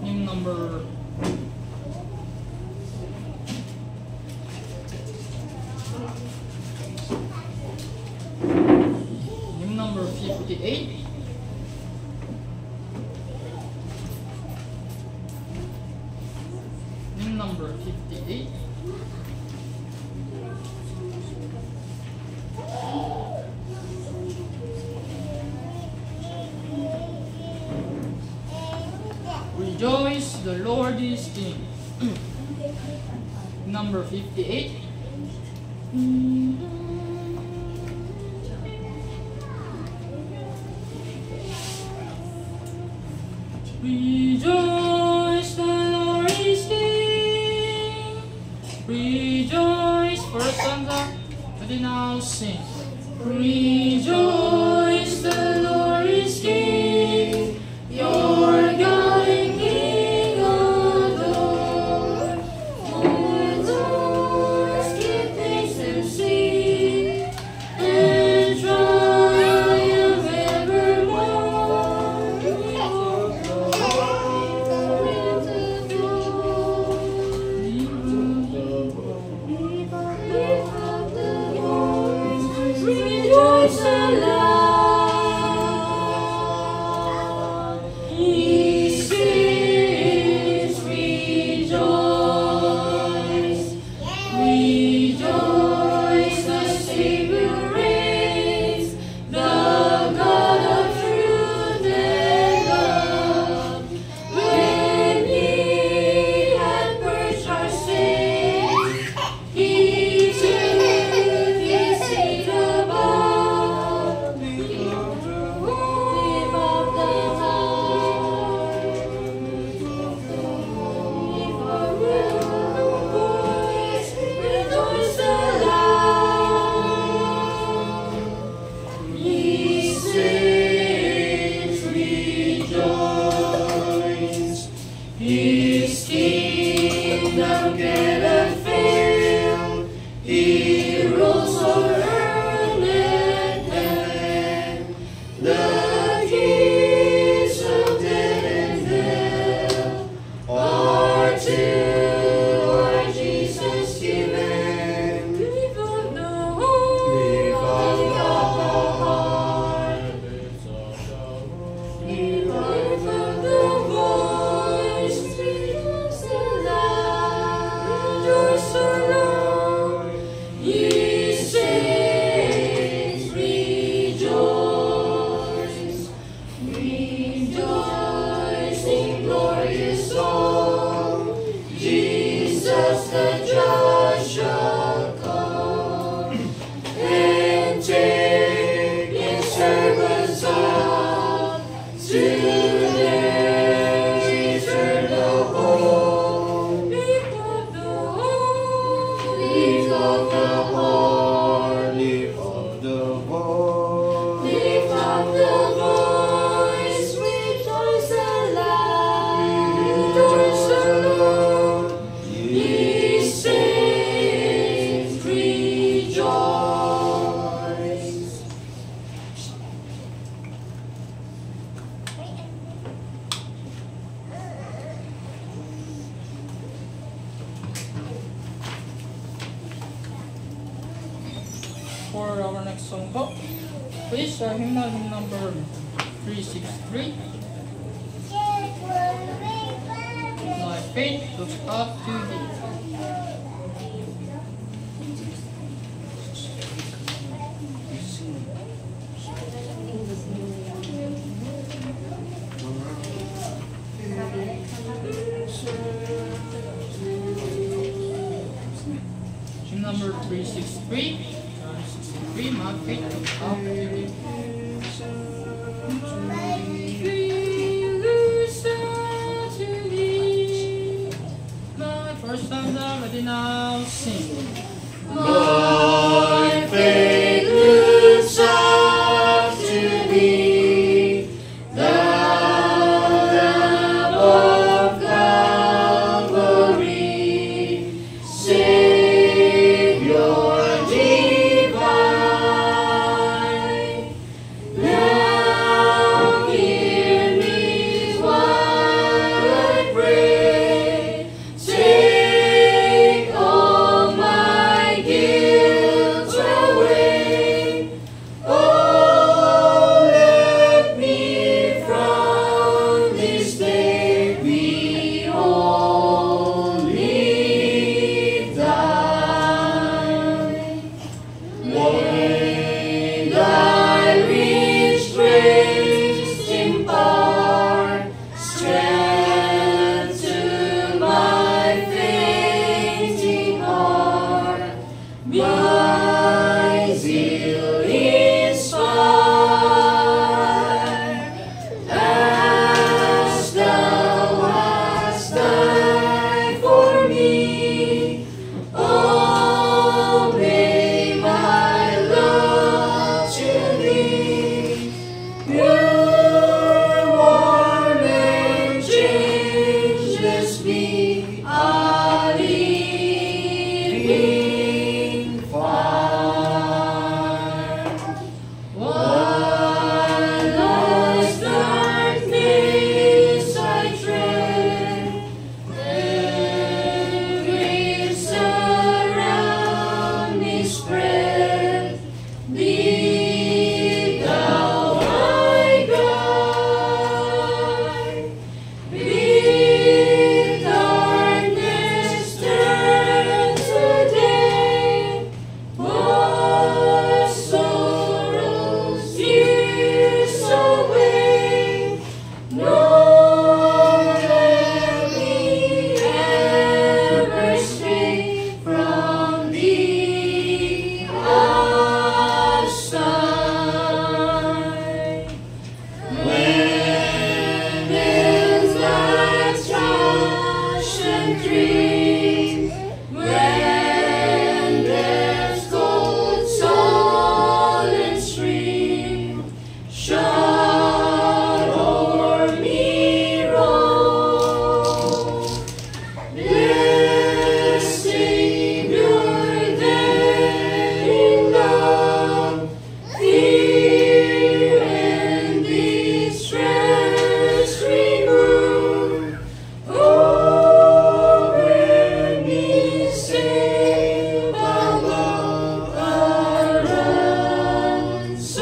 Hymn number 58. Hymn number 58. Rejoice, the Lord is King. Number 58. Rejoice, the Lord is King. Rejoice, first stanza, but now sing. Rejoice, the Lord is King. Your God and King adore. Adores, give thanks and sing, and triumph evermore. Lift up the voice, rejoice aloud. He sings, rejoice, rejoice, the Savior reigns, the God of truth and love. When He had purged our sins, He took His seat above. Lift up the heart, lift up the voice, rejoice aloud. He sings, rejoice, His kingdom cannot fail. He rules over earth and heaven. The keys of death and hell are to our Jesus given. Lift up the heart, lift up the voice, rejoice aloud, rejoice aloud. He sings, rejoice, rejoice in glorious song. Jesus the just shall come and take His servants out to their eternal home. Lift up the heart, lift up the heart, Lift up the voice. lift up the voice, rejoice aloud, rejoice aloud. He sings, rejoice. For our next song po, please hymn number 363. My faith looks up to Thee. Hymn number 363. My faith looks up to Thee. My first stanza, ready now, sing. My faith looks up to Thee, Thou Lamb of Calvary, Savior divine. dream when there's cold silent stream shall o'er me roll. Blessed Savior, there in love, fear and distress remove. Over me save above a ransom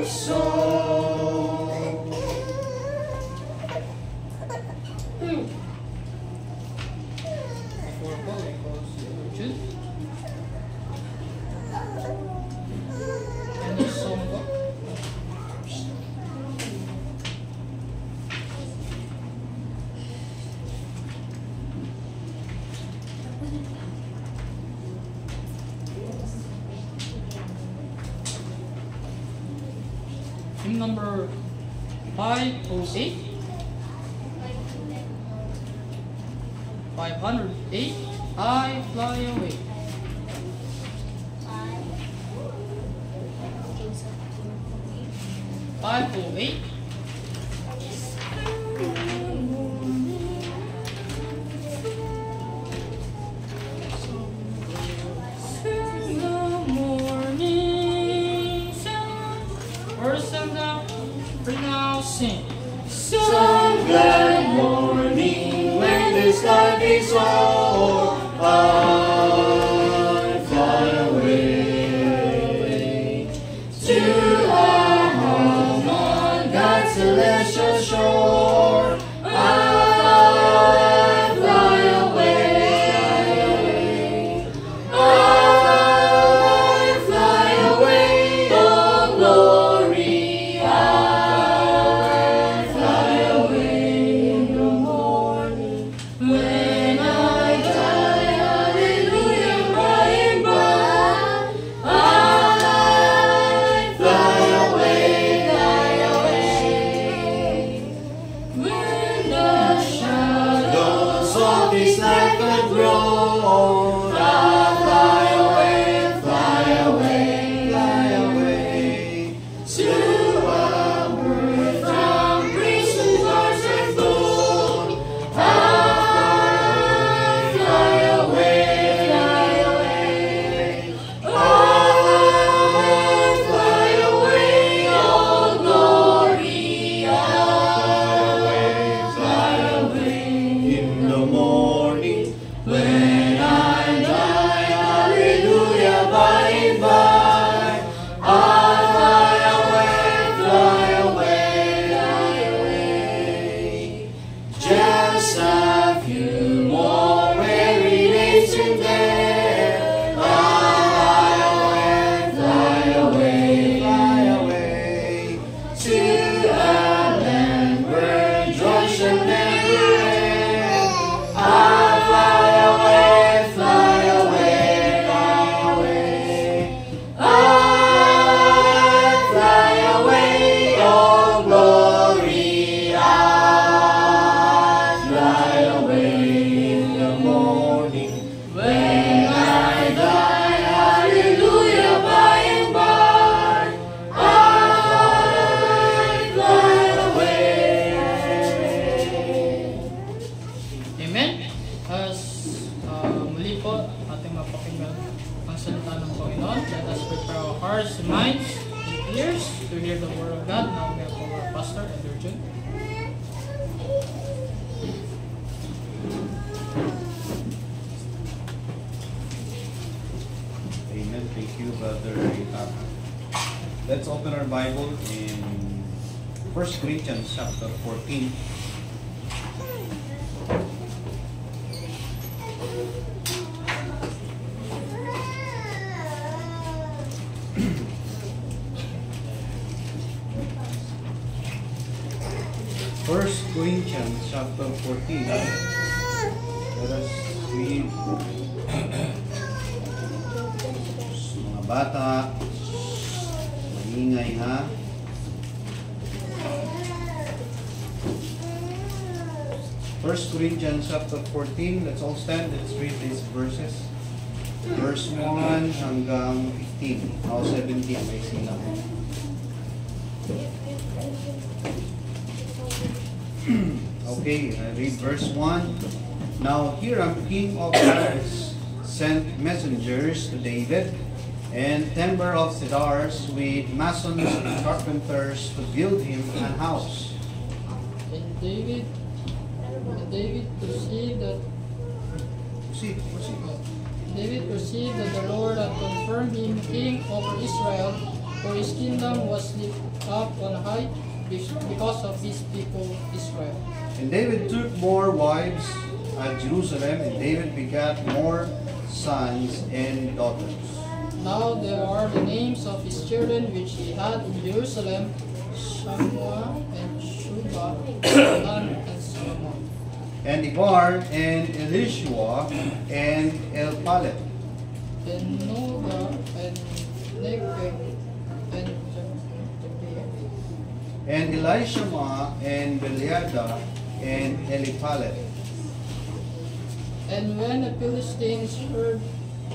song. Before po, we close the Jude. Any song po? Hymn number 508. 508. I fly away. Five oh eight. In the morning sun, first and now, bring now sing. Some glad morning when this life is o'er, I fly away to a home on God's celestial shore. I fly away, I fly away, oh glory, I fly away in the morning when I die. Hallelujah, by and by, I fly away, when the shadows of this life have grown. I fly away, fly away, fly away to a world from prison bars and gold. I fly away, fly away, I fly away, oh glory, I fly away in the morning when I die. Hallelujah, by and by, I fly away, just a few more weary days and then I fly away to a land where joy shall never end. I fly away, fly away, fly away. I fly away, oh glory, I fly away in the morning when I die. Hallelujah, by and by, I fly away. Amen? As muli po ating mapakinggan ang salita ng Panginoon, let us prepare our hearts, minds, and ears to hear the word of God. Now we have our pastor, Elder Jun. Amen. Thank you, Brother Itap. Let's open our Bible in 1 Corinthians chapter 14. First Corinthians chapter 14. Let us read. Mga bata, maingay ha. 1 Corinthians chapter 14. Let's all stand. Let's read these verses. Verse 1 hanggang 15. Now 17. May silang. Okay, I read verse 1. Now Hiram, king of Tyre, sent messengers to David and timber of cedars with masons and carpenters to build him an house. And David perceived that Proceed. David perceived that the Lord had confirmed him king over Israel, for his kingdom was lifted up on high because of his people Israel. And David took more wives at Jerusalem, and David begat more sons and daughters. Now there are the names of his children which he had in Jerusalem: Shammua and Shubha, Elan and Solomon. And Ibar and Elishua and Elpalet. And Noga and Negeb and Jabeah. And Elishama and Beliada and Elipalet. And when the Philistines heard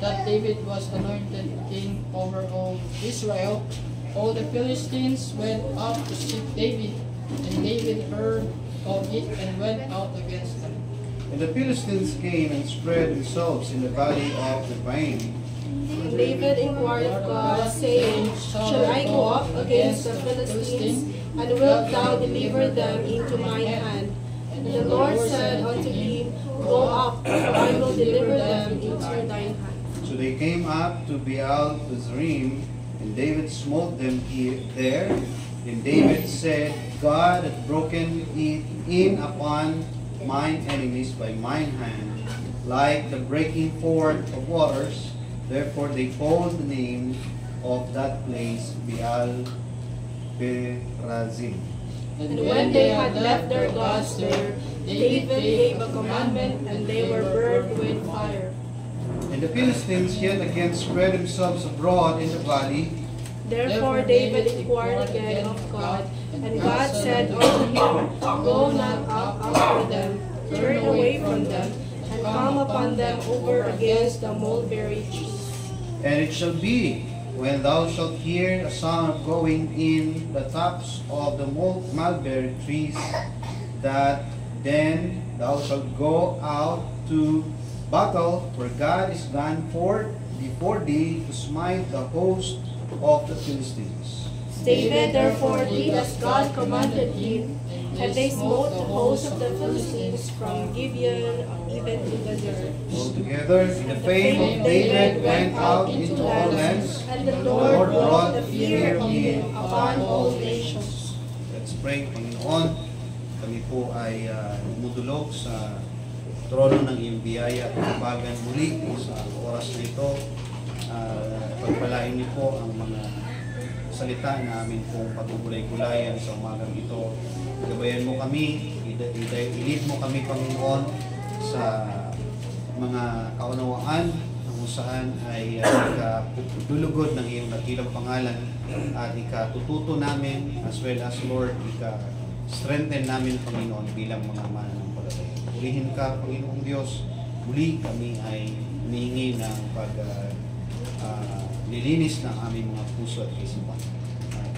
that David was anointed king over all Israel, all the Philistines went up to seek David, and David heard of it and went out against them. And the Philistines came and spread themselves in the valley of Rephaim. And David inquired of God, saying, Shall I go up against the Philistines, and wilt thou deliver them into mine hand? And the Lord said unto him, Go up, for I will deliver them into thine hand. So they came up to Baal-Zerim, and David smote them there. And David said, God hath broken it in upon mine enemies by mine hand, like the breaking forth of waters. Therefore they called the name of that place Baal-Perazim. And when they had left their gods there, David gave a commandment, and they were burned with fire. And the Philistines yet again spread themselves abroad in the valley. Therefore David inquired again of God, and God said unto him, Go not up after them, turn away from them, and come upon them over against the mulberry trees. And it shall be, when thou shalt hear a sound of going in the tops of the mulberry trees, that then thou shalt go out to battle, for God is gone forth before thee to smite the host of the Philistines. David therefore did as God commanded him, and they smote the host of the Philistines from Gibeon even to the dirt. Altogether, the fame of David went out into all lands, and the Lord brought the fear of him upon all nations. Let's pray. Panginoon, kami po ay lumudulog sa trono ng iyong biyaya at kabagan muli sa oras na ito. Pagpalain niyo po ang mga salita na amin pong pagugulay-gulayan sa umagang ito. Gabayan mo kami, i-lead mo kami, Panginoon, sa mga kaunawaan kung saan ay ikadulugod ng iyong dakilang pangalan at ikatututo namin as well as Lord, ika-strengthen namin, Panginoon, bilang mga mananampalataya. Purihin ka, Panginoong Diyos. Muli kami ay humihingi ng nilinis ng aming mga puso at isipan.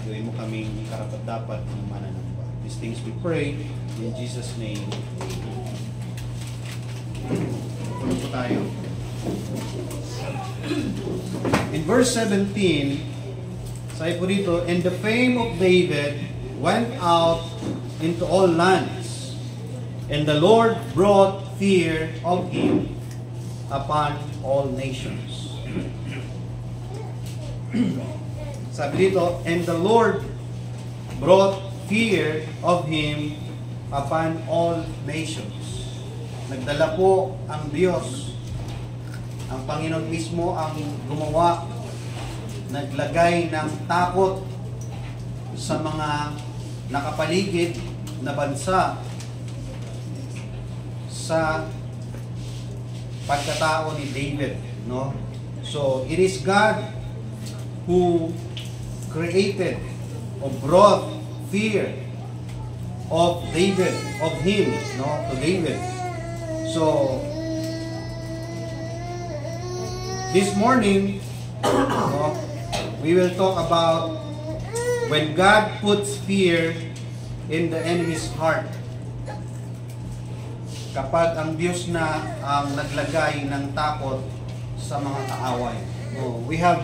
Gawin mo kaming karapat-dapat ng mananamba. These things we pray in Jesus' name. Puno po tayo. In verse 17, sabi po dito, And the fame of David went out into all lands, and the Lord brought fear of him upon all nations. Sabi dito, and the Lord brought fear of him upon all nations. Nagdala po ang Diyos, ang Panginoon mismo ang gumawa, naglagay ng takot sa mga nakapaligid na bansa sa pagkatao ni David, no? So it is God who created or brought fear of David, of him, no, to David. So this morning, no, we will talk about when God puts fear in the enemy's heart. Kapag ang Diyos na ang naglagay ng takot sa mga kaaway. No, we have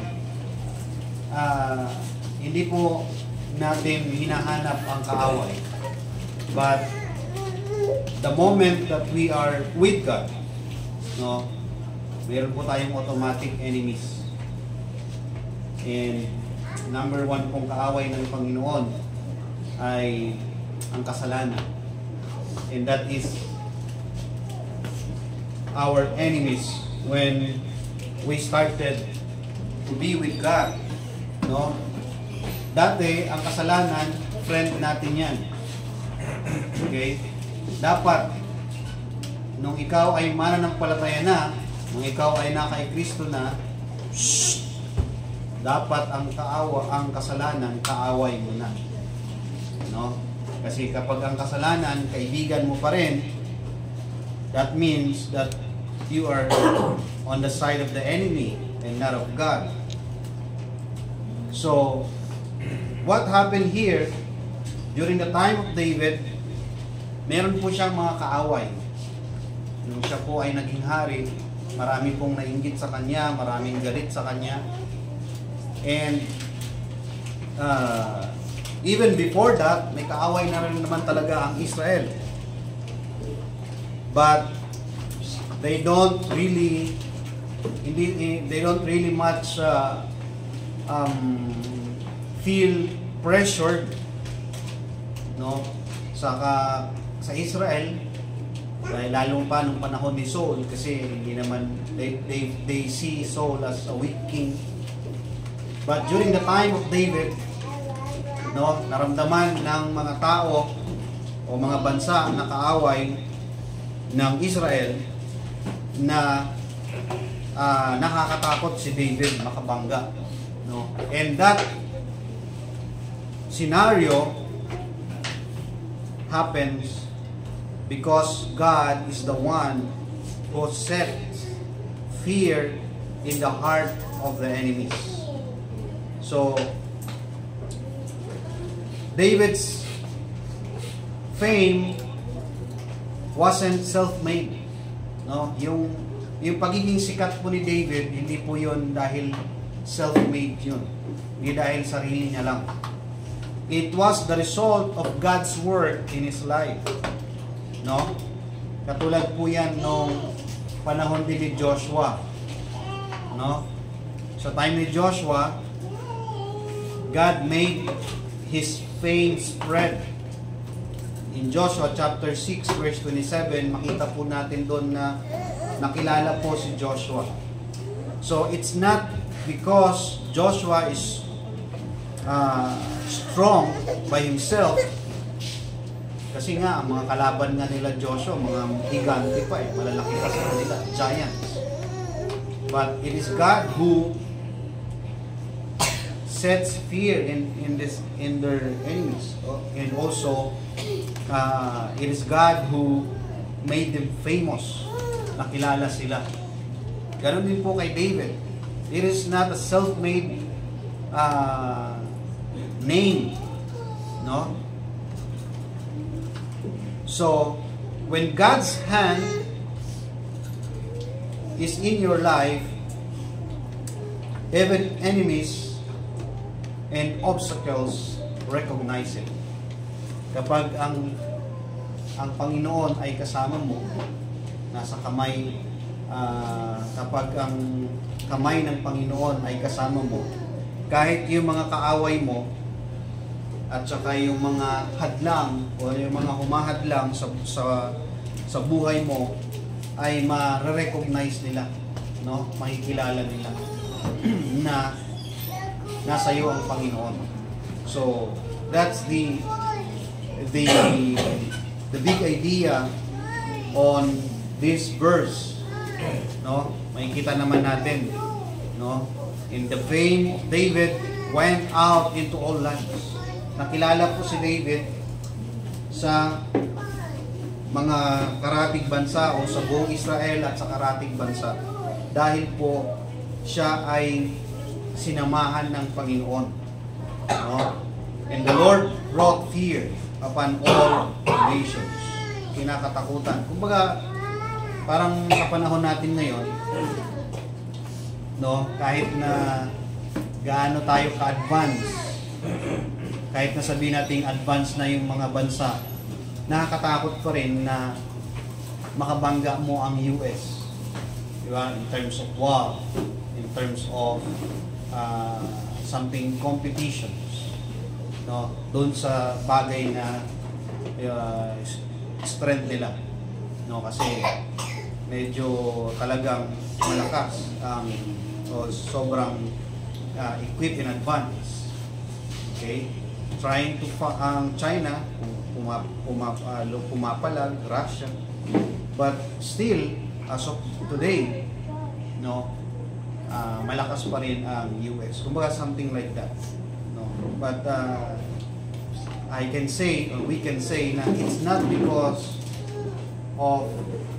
hindi po natin hinahanap ang kaaway. But the moment that we are with God, no, meron po tayong automatic enemies. And number one pong kaaway ng Panginoon ay ang kasalanan. And that is our enemies when we started to be with God. No? Dati, ang kasalanan, friend natin yan. Okay? Dapat, nung ikaw ay mananampalataya na, nung ikaw ay naka Kristo na, dapat ang kasalanan, kaaway mo na. No? Kasi kapag ang kasalanan, kaibigan mo pa rin, that means that you are on the side of the enemy and not of God. So, what happened here, during the time of David, meron po siyang mga kaaway. Nung siya po ay naging hari, marami pong nainggit sa kanya, maraming galit sa kanya. And even before that, may kaaway na rin naman talaga ang Israel. But they don't really much feel pressured, no, sa Israel, dahil lalong pa nung panahon ni Saul, kasi hindi naman they see Saul as a weak king. But during the time of David, no, naramdaman ng mga tao o mga bansa na kaaway ng Israel na nakakatakot si David makabangga, no? And that scenario happens because God is the one who sets fear in the heart of the enemies. So David's fame wasn't self-made. No, yung pagiging sikat po ni David, hindi po yun dahil self-made yun. Hindi dahil sarili niya lang. It was the result of God's work in his life. No? Katulad po yan nung panahon din ni Joshua. No? Sa time ni Joshua, God made his fame spread. In Joshua chapter 6 verse 27, makita po natin doon na nakilala po si Joshua. So it's not because Joshua is strong by himself, kasi nga ang mga kalaban nga nila Joshua, mga higante pa malalaki pa sa kanila, giants. But it is God who sets fear in their enemies, and also it is God who made them famous. Nakilala sila. Ganon din po kay David. It is not a self-made name, no? So when God's hand is in your life, even enemies and obstacles recognize it. Kapag ang Panginoon ay kasama mo, nasa kamay, kapag ang kamay ng Panginoon ay kasama mo, kahit yung mga kaaway mo at saka yung mga hadlang o yung mga humahadlang sa buhay mo ay ma-recognize nila, no? Makikilala nila na nasa iyo ang Panginoon. So that's the big idea on this verse, no? Makikita naman natin, no? In the fame, David went out into all lands. Nakilala po si David sa mga karatig bansa o sa buong Israel at sa karatig bansa dahil po siya ay sinamahan ng Panginoon. No? And the Lord brought fear upon all nations. Kinakatakutan. Kumbaga, parang sa panahon natin ngayon, no, kahit na gaano tayo ka-advance, kahit na sabihin natin advance na yung mga bansa, nakakatakot pa rin na makabangga mo ang US. Diba? In terms of war, in terms of something competitions. No? Doon sa bagay na strength nila. No? Kasi medyo talagang malakas ang sobrang equipped in advance. Okay? Trying to China pumapalag, Russia, but still as of today, no, malakas pa rin ang US. Kumbaga something like that, no. But I can say, or we can say, na it's not because of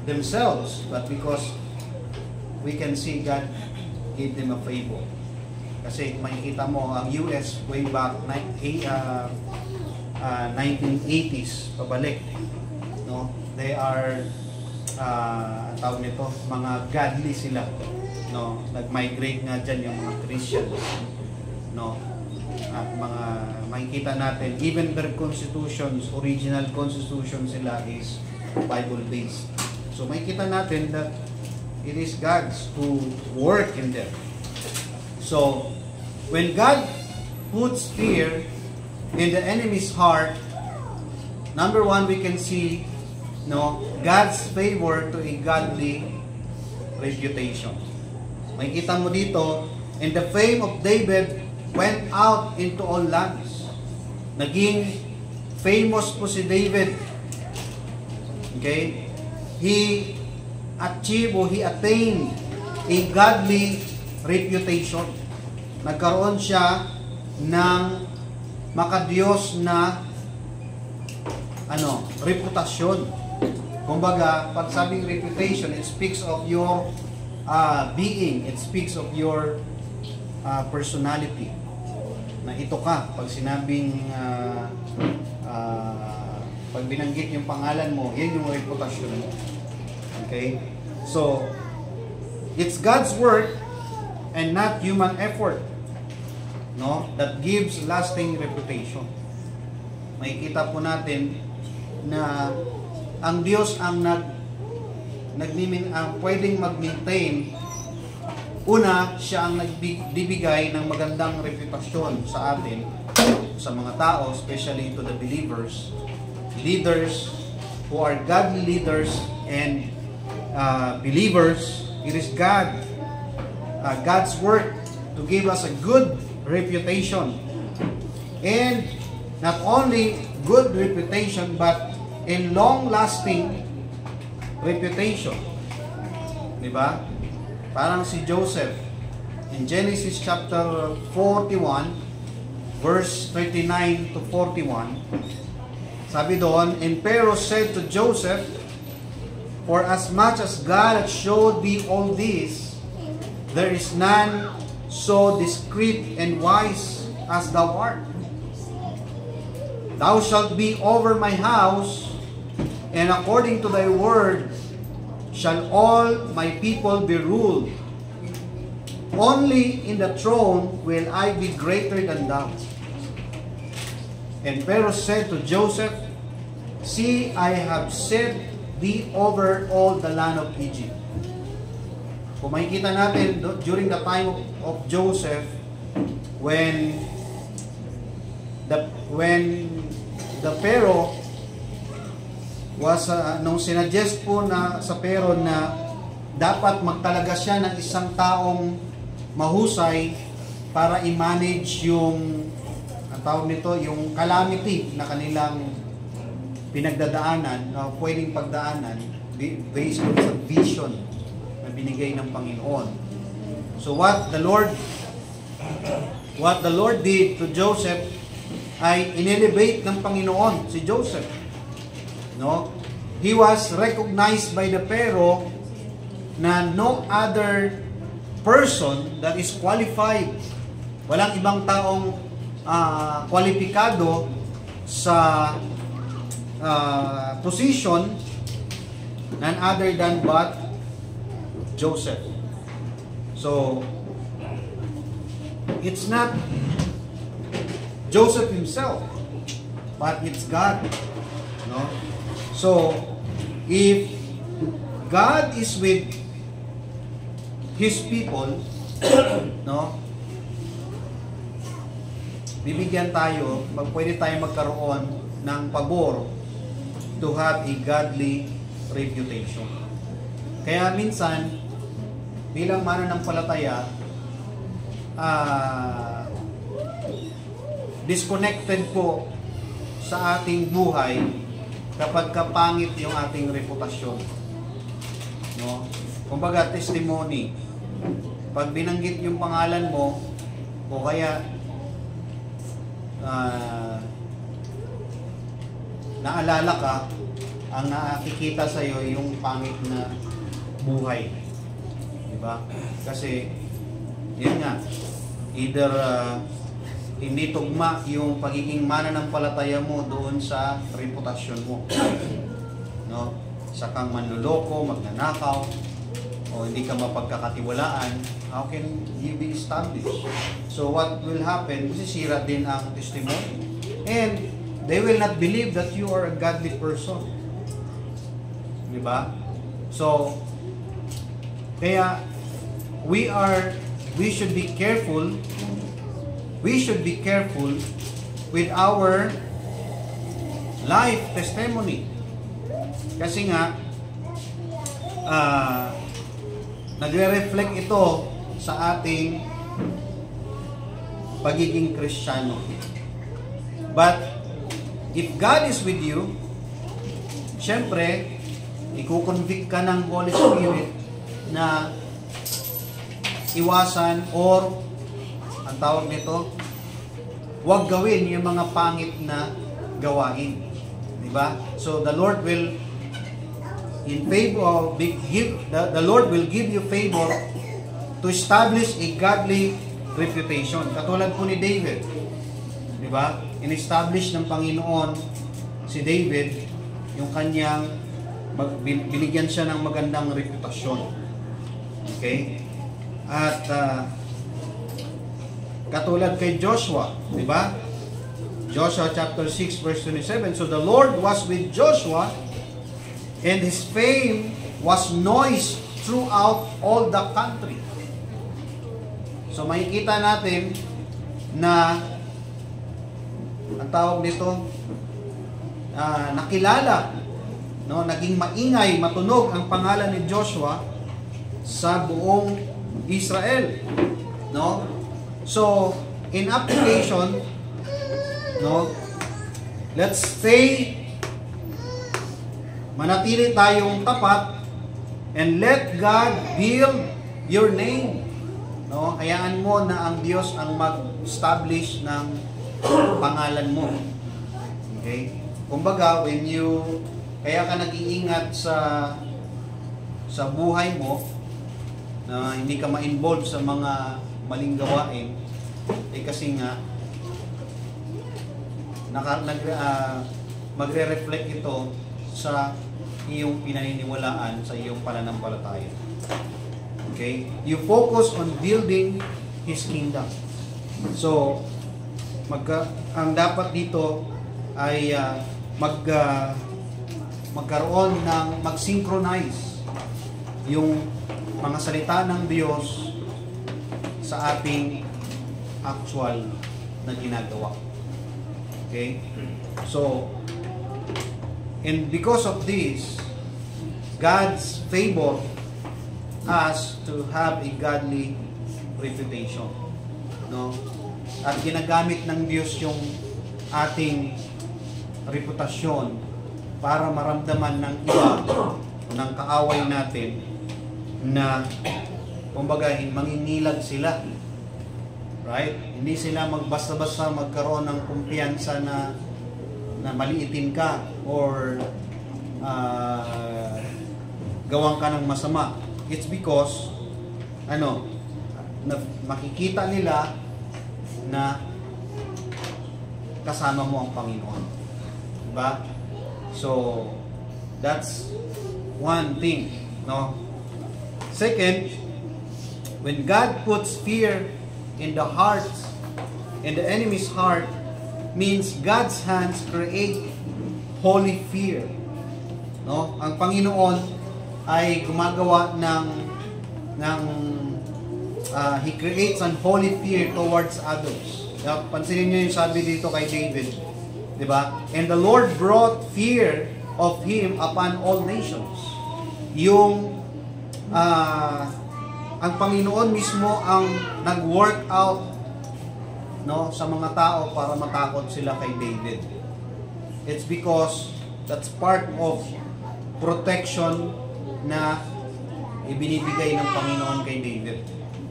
themselves, but because we can see God gave them a favor. Kasi makikita mo ang US way back 1980s pabalik, no, they are tawag nito, mga godly sila, no, nag-migrate nga dyan yung mga Christians, no, at mga makikita natin even their constitutions, original constitution sila is Bible based. So makikita natin that it is God's who work in them. So when God puts fear in the enemy's heart, number one, we can see, no, God's favor to a godly reputation. Makikita mo dito, and the fame of David went out into all lands. Naging famous po si David. Okay? He achieved or he attained a godly reputation. Nagkaroon siya ng makadiyos na reputasyon. Kumbaga, pag sabing reputation, it speaks of your being, it speaks of your personality. Na ito ka, pag sinabing pag binanggit yung pangalan mo, yan yung reputasyon mo. Okay? So, it's God's work and not human effort, no, that gives lasting reputation. Makikita po natin na ang Diyos ang pwedeng mag-maintain. Una, siya ang nagbibigay ng magandang reputasyon sa atin, sa mga tao, especially to the believers, leaders who are godly leaders and believers. It is God's work to give us a good reputation, and not only good reputation but a long-lasting reputation. Diba? Parang si Joseph in Genesis chapter 41 verse 39 to 41, sabi doon, and Pharaoh said to Joseph, for as much as God hath showed thee all this, there is none so discreet and wise as thou art. Thou shalt be over my house, and according to thy word shall all my people be ruled. Only in the throne will I be greater than thou. And Pharaoh said to Joseph, see, I have set thee over all the land of Egypt. Kung makikita natin, during the time of Joseph, when the Pharaoh was, nung sinuggest po na sa Pharaoh na dapat magtalaga siya ng isang taong mahusay para i-manage yung, ang tawag nito, yung calamity na kanilang pinagdadaanan, pwedeng pagdaanan, based on sa vision na binigay ng Panginoon. So what the Lord did to Joseph ay inelevate ng Panginoon si Joseph. No? He was recognized by the Pharaoh na no other person that is qualified. Walang ibang taong kwalipikado sa position none other than but Joseph. So, it's not Joseph himself, but it's God. No? So, if God is with His people, no? Bibigyan tayo, pwede tayo magkaroon ng pabor to have a godly reputation. Kaya minsan, bilang mananampalataya, disconnected po sa ating buhay kapag kapangit yung ating reputasyon. No? Kumbaga, testimony. Pag binanggit yung pangalan mo, o kaya naalala ka, ang nakikita sa iyo yung pangit na buhay. Diba? Kasi, yun nga, either hindi tugma yung pagiging mananampalataya mo doon sa reputasyon mo. No? Sa kang manluloko, magnanakaw, o hindi ka mapagkakatiwalaan, how can you be established? So what will happen? Masisira din ang testimony. And they will not believe that you are a godly person. Diba? So, kaya we should be careful. We should be careful with our life testimony. Kasi nga, nagre-reflect ito sa ating pagiging Kristiyano. But, if God is with you, syempre, ikukonvict ka ng Holy Spirit na iwasan or ang tawag nito, huwag gawin yung mga pangit na gawain. Diba? So, the Lord will the Lord will give you favor to establish a godly reputation. Katulad po ni David. Diba? In-establish ng Panginoon si David yung kanyang binigyan siya ng magandang reputasyon. Okay? At katulad kay Joshua, di ba? Joshua chapter 6 verse 27. So the Lord was with Joshua, and his fame was noised throughout all the country. So makikita natin na ang tawag nito, nakilala, no, naging maingay, matunog ang pangalan ni Joshua sa buong Israel, no? So, in application, no, let's stay, manatili tayong tapat, and let God build your name. No, hayaan mo na ang Diyos ang mag-establish ng pangalan mo. Okay? Kumbaga, kaya ka nag-iingat sa buhay mo, na hindi ka ma-involve sa mga maling gawain, kasi nga magre-reflect ito sa iyong pinaniniwalaan, sa iyong pananampalataya. Okay? You focus on building His kingdom. So, ang dapat dito ay magkaroon ng mag-synchronize yung mga salita ng Diyos sa ating actual na ginagawa. Okay? So, and because of this, God's favor us to have a godly reputation. No? At ginagamit ng Diyos yung ating reputasyon para maramdaman ng iba, ng kaaway natin, na kumbaga mangingilag sila. Right? Hindi sila basta-basta magkaroon ng kumpiyansa na maliitin ka or gawan ka ng masama. It's because makikita nila na kasama mo ang Panginoon. Diba? So, that's one thing. No? Second, when God puts fear in the hearts, in the enemy's heart, means God's hands create holy fear. No? Ang Panginoon ay gumagawa He creates an holy fear towards others. Pansinin niyo yung sabi dito kay David. Diba? And the Lord brought fear of Him upon all nations. Yung ang Panginoon mismo ang nag-work out sa mga tao para matakot sila kay David. It's because that's part of protection na ibinibigay ng Panginoon kay David.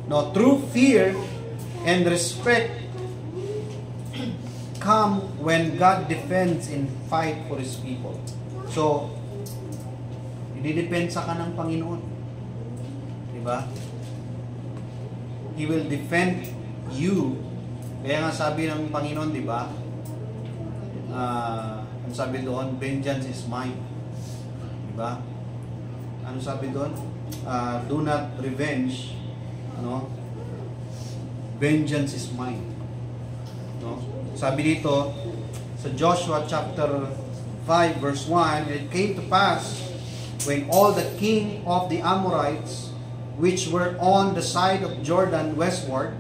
No, true fear and respect come when God defends and fight for His people. So, ididepensa ka ng Panginoon. Diba? He will defend you. Kaya nga sabi ng Panginoon, diba? Ang sabi doon, vengeance is mine. Diba? Ano sabi doon? Do not revenge. Vengeance is mine. Sabi dito sa Joshua chapter 5 verse 1, it came to pass when all the king of the Amorites which were on the side of Jordan westward,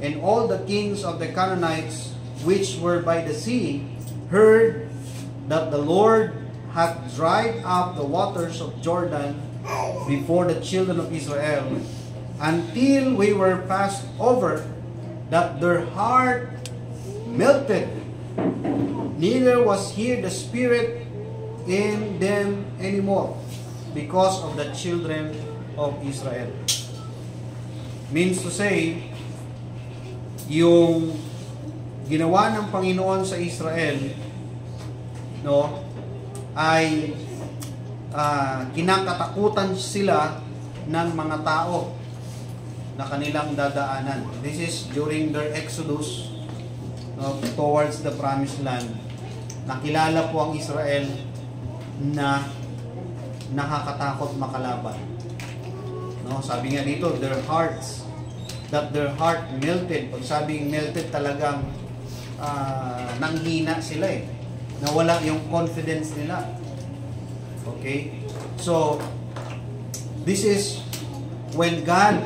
and all the kings of the Canaanites which were by the sea, heard that the Lord hath dried up the waters of Jordan before the children of Israel, until we were passed over, that their heart melted, neither was here the Spirit in them anymore, because of the children of Israel. Means to say, yung ginawa ng Panginoon sa Israel, ay kinakatakutan sila ng mga tao na kanilang dadaanan. This is during their exodus towards the promised land. Nakilala po ang Israel na nakakatakot makalaban. Sabi nga dito, their heart melted. Pag sabing melted, talagang nanghina sila nawala yung confidence nila. Okay? So, this is when God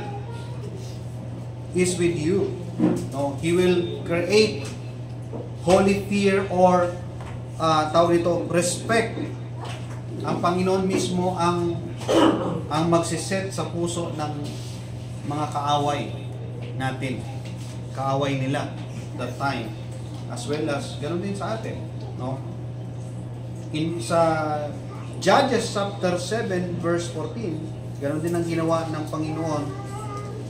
is with you. He will create holy fear or respect. Ang Panginoon mismo ang magsiset sa puso ng mga kaaway natin. Kaaway nila that time. As well as, ganoon din sa atin. Sa Judges chapter 7 verse 14, ganoon din ang ginawa ng Panginoon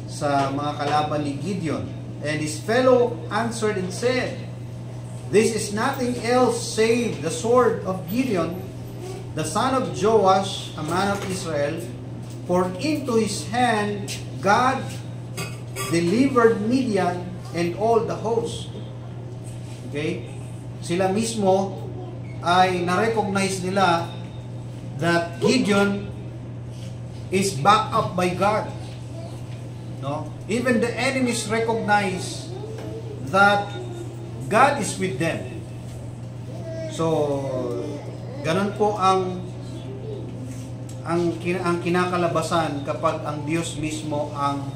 sa mga kalaban ni Gideon. And his fellow answered and said, this is nothing else save the sword of Gideon, the son of Joash, a man of Israel, for into his hand God delivered Midian and all the host. Okay? Sila mismo ay na-recognize nila that Gideon is backed up by God. Even the enemies recognize that God is with them. So, ganun po ang kinakalabasan kapag ang Diyos mismo ang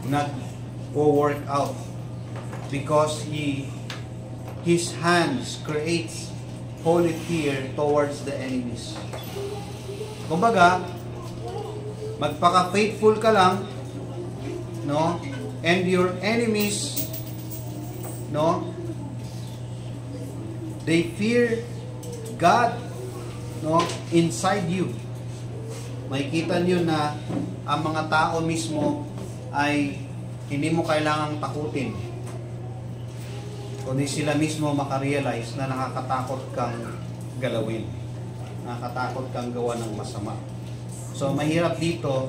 nag-work out, because His hands creates holy fear towards the enemies. Kumbaga, magpaka-faithful ka lang, and your enemies, they fear God, inside you. Makikita nyo na ang mga tao mismo ay hindi mo kailangang takutin, kundi sila mismo makarealize na nakakatakot kang galawin. Nakakatakot kang gawa ng masama. So, mahirap dito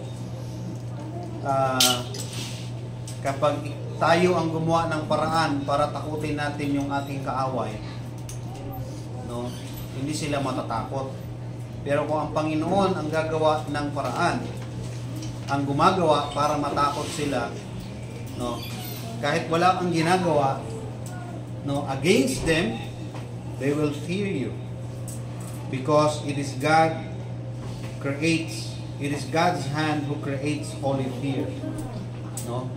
kapag tayo ang gumawa ng paraan para takutin natin yung ating kaaway, no? Hindi sila matatakot. Pero kung ang Panginoon ang gagawa ng paraan, ang gumagawa para matakot sila, no? Kahit wala kang ginagawa, no, against them, they will fear you. Because it is God creates, it is God's hand who creates holy fear. No?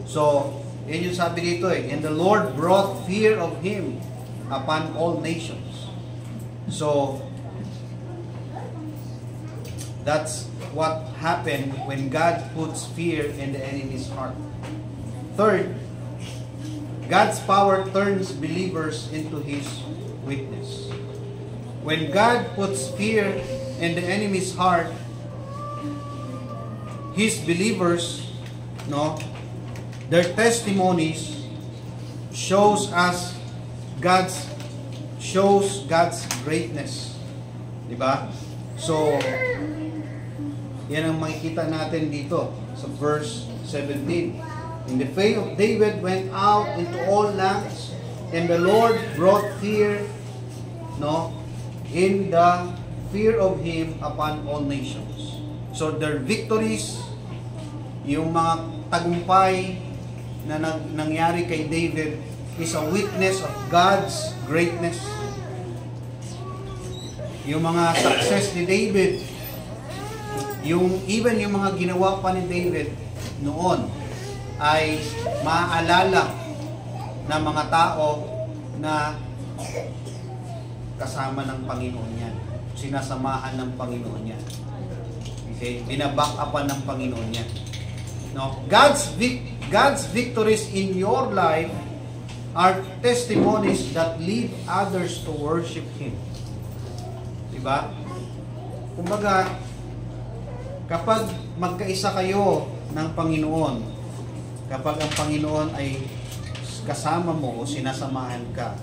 So, yan yung sabi dito eh. And the Lord brought fear of Him upon all nations. So, that's what happened when God puts fear in the enemy's heart. Third, God's power turns believers into His witness. When God puts fear in the enemy's heart, His believers, no, their testimonies shows God's greatness. Diba? So, yan ang makikita natin dito sa verse 17. And the faith of David went out into all lands, and the Lord brought fear, no, in the fear of Him upon all nations. So their victories, yung mga tagumpay na nangyari kay David is a witness of God's greatness. Yung mga success ni David, even yung mga ginawa pa ni David noon, ay maaalala ng mga tao na kasama ng Panginoon yan. Sinasamahan ng Panginoon yan. Okay? Binaback upan ng Panginoon yan. No? God's victories in your life are testimonies that lead others to worship Him. Diba? Kumbaga, kapag magkaisa kayo ng Panginoon, kapag ang Panginoon ay kasama mo o sinasamahan ka,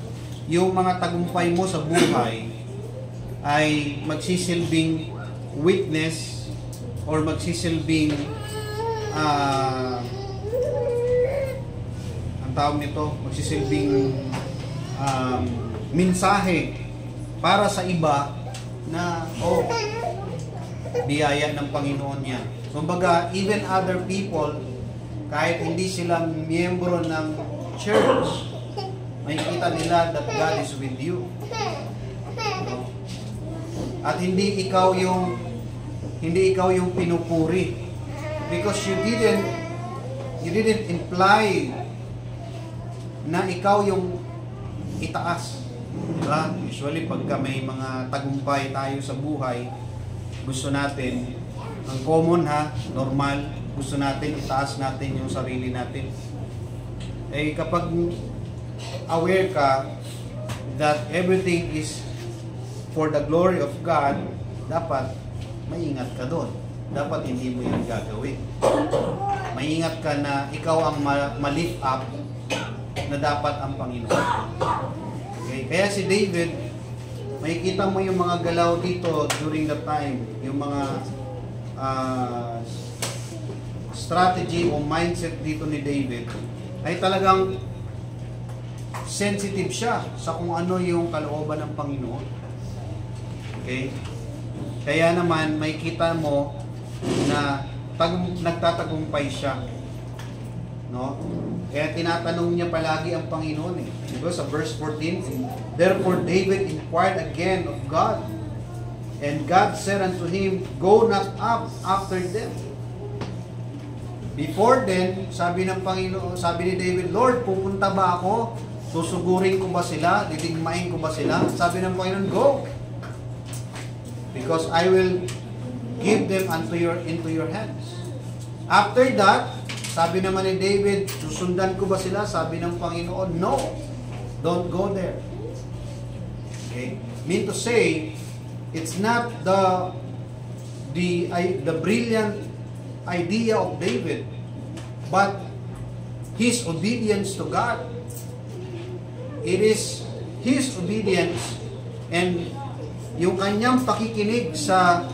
yung mga tagumpay mo sa buhay ay magsisilbing witness or magsisilbing ang tawag nito, magsisilbing mensahe para sa iba na biyaya ng Panginoon yan. Kumbaga, even other people, kahit hindi sila miyembro ng church, makikita nila that God is with you. No? At hindi ikaw yung pinupuri, because you didn't imply na ikaw yung itaas. Diba? Usually pagka may mga tagumpay tayo sa buhay, gusto natin, ang common normal, gusto natin itaas natin yung sarili natin. Eh kapag aware ka that everything is for the glory of God, dapat maingat ka doon. Dapat hindi mo yung gagawin. Maingat ka na ikaw ang ma-lift up na dapat ang Panginoon. Okay? Kaya si David, makikita mo yung mga galaw dito during the time, yung mga strategy o mindset dito ni David ay talagang sensitive siya sa kung ano yung kalooban ng Panginoon. Okay? Kaya naman may kita mo na nagtatagumpay siya. No? Kaya tinatanong niya palagi ang Panginoon eh. Diba sa verse 14, therefore David inquired again of God, and God said unto him, go not up after them. Before then, sabi ng Panginoon, sabi ni David, Lord, pupunta ba ako? Susugurin ko ba sila? Didigmain ko ba sila? Sabi ng Panginoon, go. Because I will give them into your hands. After that, sabi naman ni David, susundan ko ba sila? Sabi ng Panginoon, no. Don't go there. Okay? Mean to say, it's not the brilliant idea of David, but his obedience to God. It is his obedience and yung kanyang pakikinig sa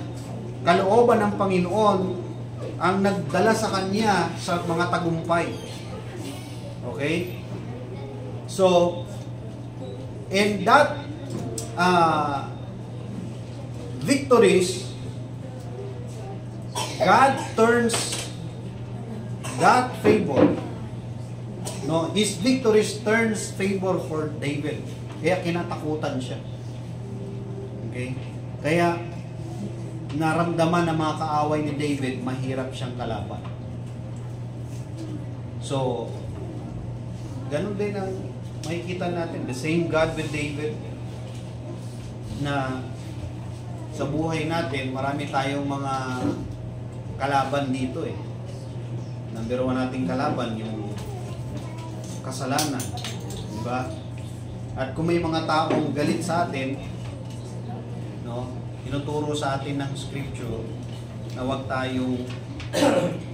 kalooban ng Panginoon ang nagdala sa kanya sa mga tagumpay. Okay? So, in that victories, God turns that favor. No, his victories turns favor for David. Kaya kinatakutan siya. Okay? Kaya naramdaman ng mga kaaway ni David, mahirap siyang kalaban. So, ganun din ang makikita natin. The same God with David na sa buhay natin, marami tayong mga kalaban dito eh. Number 1 nating kalaban, yung kasalanan. Diba? At kung may mga taong galit sa atin, no, tinuturo sa atin ng scripture na huwag tayong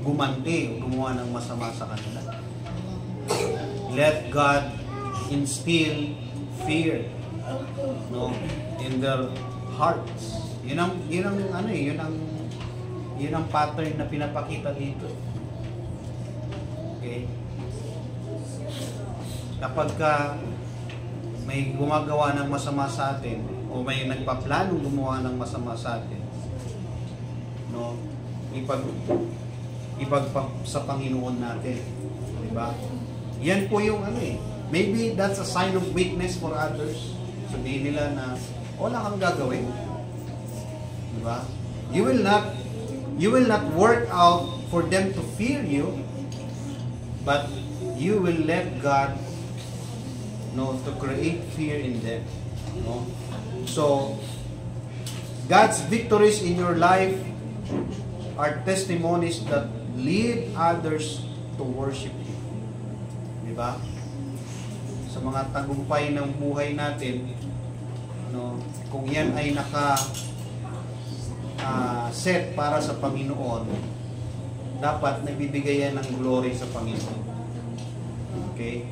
gumanti o gumawa ng masama sa kanila. Let God instill fear, no, in their hearts. Yun ang pattern na pinapakita dito. Okay? Kapag may gumagawa ng masama sa atin o may nagpaplanong gumawa ng masama sa atin, no, sa Panginoon natin, di ba? Yan po yung maybe that's a sign of weakness for others. Sabihin nila na wala kang gagawin, di ba? You will not work out for them to fear you, but you will let God, no, to create fear in them, no? So God's victories in your life are testimonies that lead others to worship you. Di ba? Sa mga tagumpay ng buhay natin, no, kung yan ay set para sa Panginoon, dapat nabibigay yan ng glory sa Panginoon. Okay?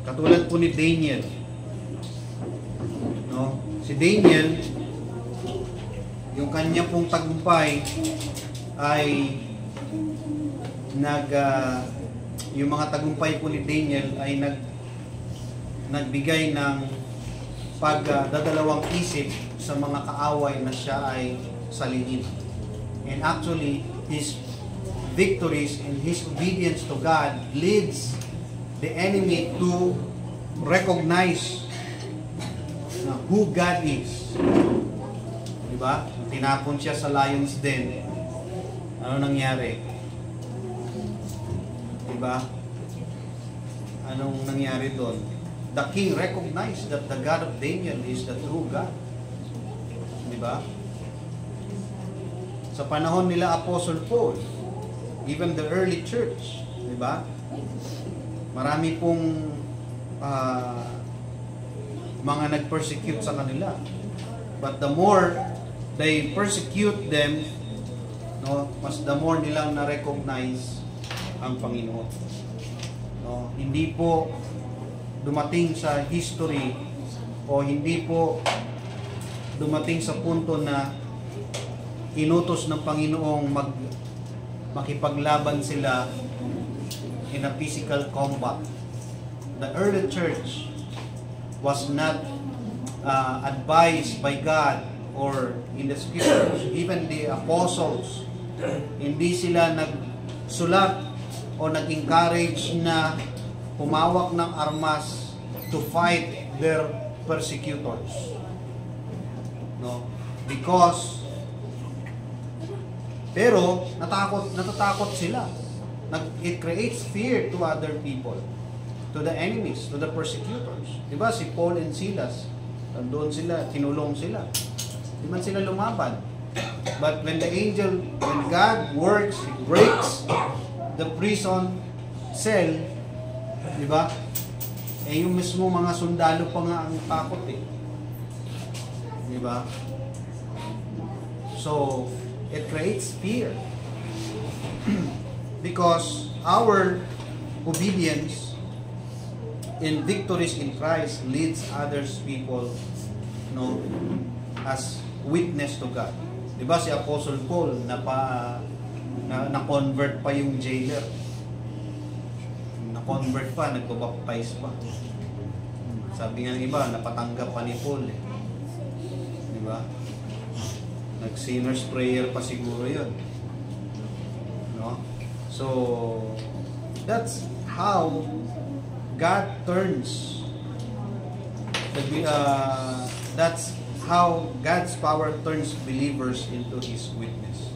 Katulad po ni Daniel. No? Si Daniel, yung kanya pong tagumpay ay yung mga tagumpay po ni Daniel ay nagbigay ng pagdadalawang isip sa mga kaaway na siya ay salingin. And actually, his victories and his obedience to God leads the enemy to recognize who God is. Diba? Tinapon siya sa lion's den. Ano nangyari? Diba? Anong nangyari doon? The king recognized that the God of Daniel is the true God. Diba? Sa panahon nila Apostle Paul, even the early church, diba? Marami pong mga nag-persecute sa kanila. But the more they persecute them, no, the more nilang na-recognize ang Panginoon. No, hindi po dumating sa history o hindi po dumating sa punto na inutos ng Panginoong makipaglaban sila in a physical combat. The early church was not advised by God or in the scriptures. Even the apostles, hindi sila nagsulat o nag-encourage na humawak ng armas to fight their persecutors. No? Pero natatakot sila. It creates fear to other people, to the enemies, to the persecutors. Diba si Paul and Silas, doon sila, kinulong sila. Di man sila lumaban. But when God works, He breaks the prison cell, diba? Yung mismo mga sundalo pa nga ang takot eh. Diba? So, it creates fear. Because our obedience in victories in Christ leads others people, no, as witness to God. Diba si Apostle Paul na-convert pa yung jailer. Na-convert pa, nagpabaptize pa. Sabi nga ng iba, napatanggap pa ni Paul eh. Diba? Nag-sinner's prayer pa siguro yun. No? So, that's how God turns. That's how God's power turns believers into His witness.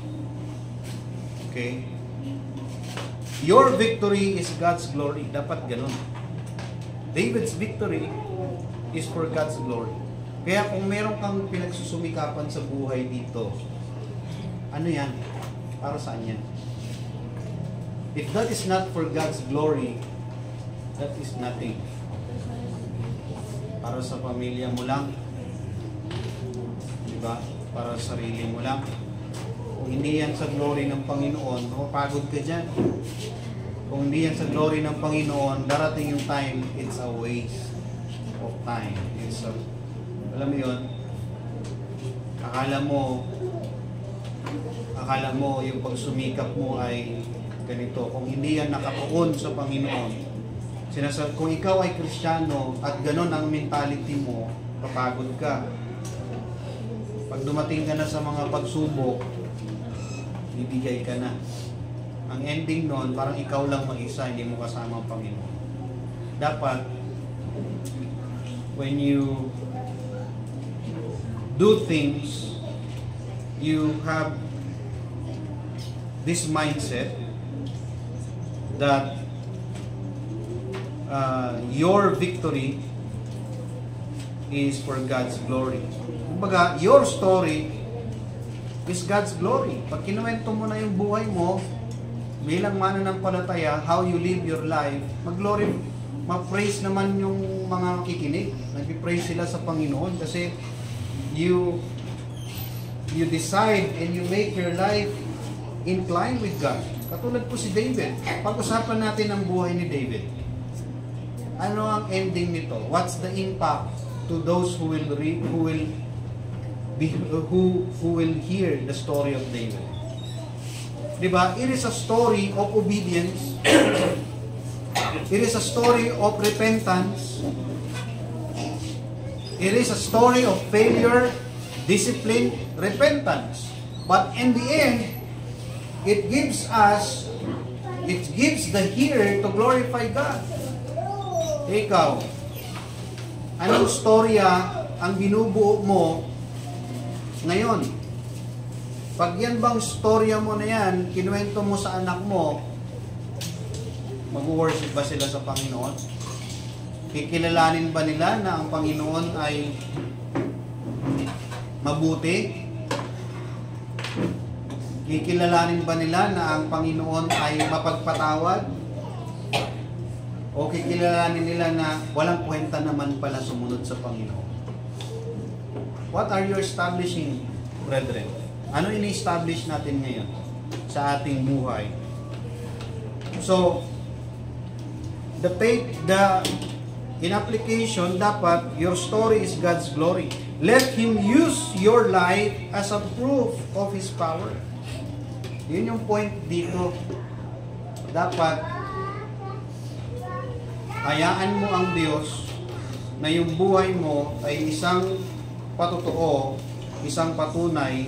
Okay? Your victory is God's glory. Dapat ganun. David's victory is for God's glory. Kaya kung meron kang pinagsusumikapan sa buhay dito, ano yan? Para saan yan? If that is not for God's glory, that is nothing. Para sa pamilya mo lang, diba? Para sa sarili mo lang. Kung hindi yan sa glory ng Panginoon, mapapagod ka dyan. Kung hindi yan sa glory ng Panginoon, darating yung time, it's a waste of time. Alam mo yun, akala mo yung pagsumikap mo ay ganito. Kung hindi yan nakatuon sa Panginoon, kung ikaw ay Kristiyano at ganon ang mentality mo, papagod ka. Pag dumating ka na sa mga pagsubok, bibigay ka na. Ang ending nun, parang ikaw lang mag-isa, hindi mo kasama ang Panginoon. Dapat, when you do things, you have this mindset that your victory is for God's glory. Kumbaga, your story is God's glory. Pag kinuwento mo na yung buhay mo, bilang mananampalataya, how you live your life, mag-glory, mag-praise naman yung mga kikinig. Nag-praise sila sa Panginoon kasi you decide and you make your life inclined with God. Katulad po si David. Pag-usapan natin ang buhay ni David. Ano ang ending nito? What's the impact to those who will hear the story of David? Diba? It is a story of obedience. It is a story of repentance. It is a story of failure, discipline, repentance. But in the end, it gives the hearer to glorify God. Ikaw, anong storya ang binubuo mo ngayon? Pag yan bang storya mo na yan, kinuwento mo sa anak mo, mag-worship ba sila sa Panginoon? Kikilalanin ba nila na ang Panginoon ay mabuti? Kikilalanin ba nila na ang Panginoon ay mapagpatawad? O kikilalanin nila na walang kwenta naman pala sumunod sa Panginoon? What are you establishing, brethren? Ano ini-establish natin ngayon sa ating buhay? So, in application, dapat your story is God's glory. Let Him use your life as a proof of His power. Yun yung point dito. Dapat hayaan mo ang Diyos na yung buhay mo ay isang patotoo, isang patunay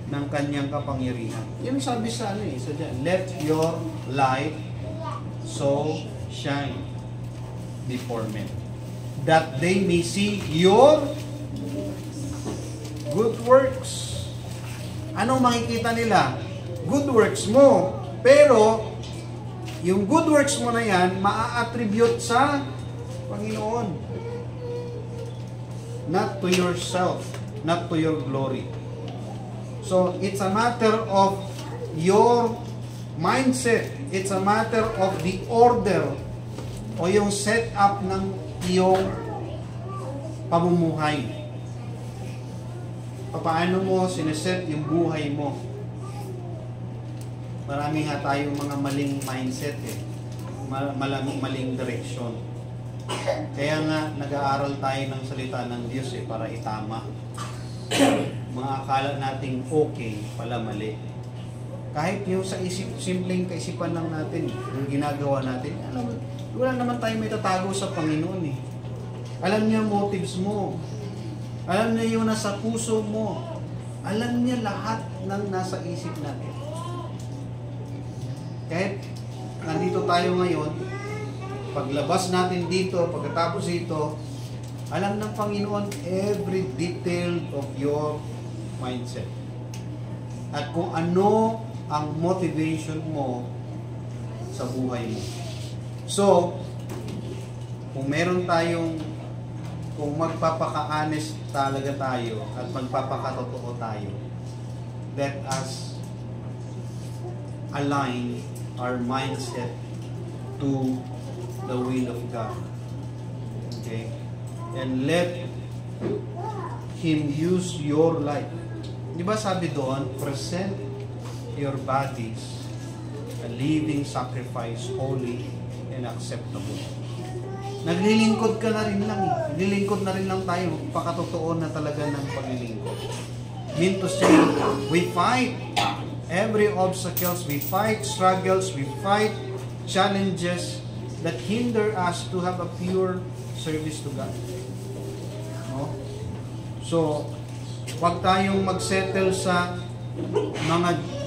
ng Kanyang kapangyarihan. Yun sabi sa sa dyan, let your light so shine before men, that they may see your good works. Anong makikita nila? Good works mo. Pero, yung good works mo na yan, maa-attribute sa Panginoon. Not to yourself, not to your glory. So, it's a matter of your mindset. It's a matter of the order o yung setup ng iyong pamumuhay. Paano mo sineset yung buhay mo? Marami nga tayong mga maling mindset maling direksyon. Kaya nga nag-aaral tayo ng salita ng Diyos para itama. mga akala nating okay, pala mali. Kahit yung sa simpleng kaisipan lang natin, yung ginagawa natin, wala naman tayo may tatago sa Panginoon eh. Alam niya motives mo. Alam niya yung nasa puso mo. Alam niya lahat ng nasa isip natin. Kahit nandito tayo ngayon, paglabas natin dito, pagkatapos dito, alam ng Panginoon every detail of your mindset. At kung ano ang motivation mo sa buhay mo. So, kung meron tayong, kung magpapaka-honest talaga tayo at magpapakatotoo tayo, let us align our mindset to the will of God. Okay? And let Him use your life. Di ba sabi doon, present your bodies a living sacrifice, holy and acceptable. Naglilingkod ka na rin lang. Naglilingkod na rin lang tayo. Magpakatotoo na talaga ng paglilingkod. Mean to say, we fight every obstacles, we fight struggles, we fight challenges that hinder us to have a pure service to God. No? So, wag tayong magsettle sa